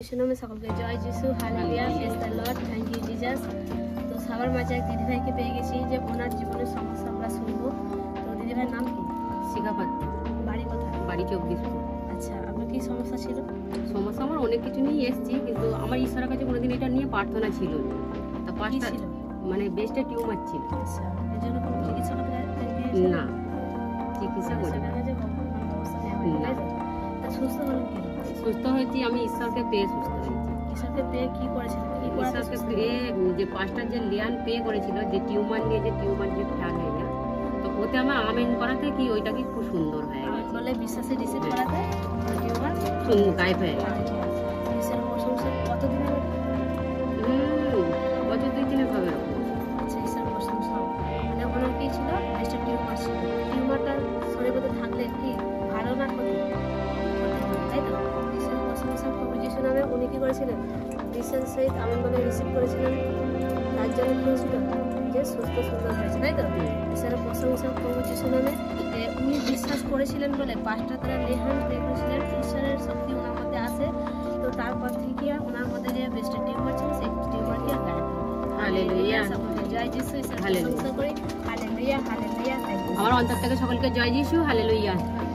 में সকলকে জয় যিশু hallelujah praise the Lord thank you Jesus. তো সবার মাঝে এক দিদিভাইকে পেয়ে গেছি যে ওনার জীবনের সমস্যা আমরা শুনবো। তো দিদিভাইয়ের নাম কি? শিখা পাত্র। বাড়ি কোথায়? বাড়ি 24। আচ্ছা, আপনার কি সমস্যা ছিল? সমস্যা আমার অনেক কিছু নিয়ে এসেছি, কিন্তু আমার ঈশ্বরের কাছে কোনোদিন এটা নিয়ে প্রার্থনা ছিল না। তা পাঁচটা ছিল মানে বেস্টে টিউমার ছিল। আচ্ছা, এর জন্য কোনো চিকিৎসা করতে না, চিকিৎসা করি না। সুস্থ হলেন কি? সুস্থ হয়েছি আমি ঈশ্বরকে পেয়ে সুস্থ হয়েছি। ঈশ্বরকে পেয়ে কি করেছিলেন? ঈশ্বরকে পেয়ে যে পাঁচটা যে লিয়ান পে করেছিল, যে টিউমার নিয়ে যে টিউমার যে ফেয়ার হয়ে যায়, তো ওতে আমার আমেন করাতে কি ওইটা কি খুব সুন্দর হয়ে গেছে। বলে বিশ্বাসে রিসিভ করাতে টিউমার গায়েব হয়ে গেছে। ঈশ্বরের প্রশংসা কতদিন হবে? বছর 2-3 হবে। আচ্ছা, ঈশ্বরের প্রশংসা। মানে ওনার কি ছিল? একটা টিউমার ছিল। টিউমারটা শরীরের মধ্যে থাকলে কি ভালো না ক্ষতি? তাই তো ঈশ্বরের প্রশংসা প্রভু যিশু নামে উনি কি করেছিলেন? বিশ্বাসের সহিত আমেন বলে রিসিভ করেছিলেন। তার জন্য কি হয়েছিল? যে সুস্থ সুন্দর হয়েছে, তাই তো? ঈশ্বরের প্রশংসা প্রভু যিশু নামে উনি বিশ্বাস করেছিলেন বলে পাঁচটা তারা লেহান পে করেছিলেন। ঈশ্বরের শক্তি ওনার মধ্যে আসে। তো তারপর থেকে ওনার মধ্যে যে বেস্টের টিউমার ছিল সেই টিউমারকে গায়েব। হালেলুয়া, সকলকে জয় যিশু। ঈশ্বরের প্রশংসা করি। Hallelujah hallelujah. আমার অন্তর থেকে সকলকে জয় যিশু। হালেলুয়া।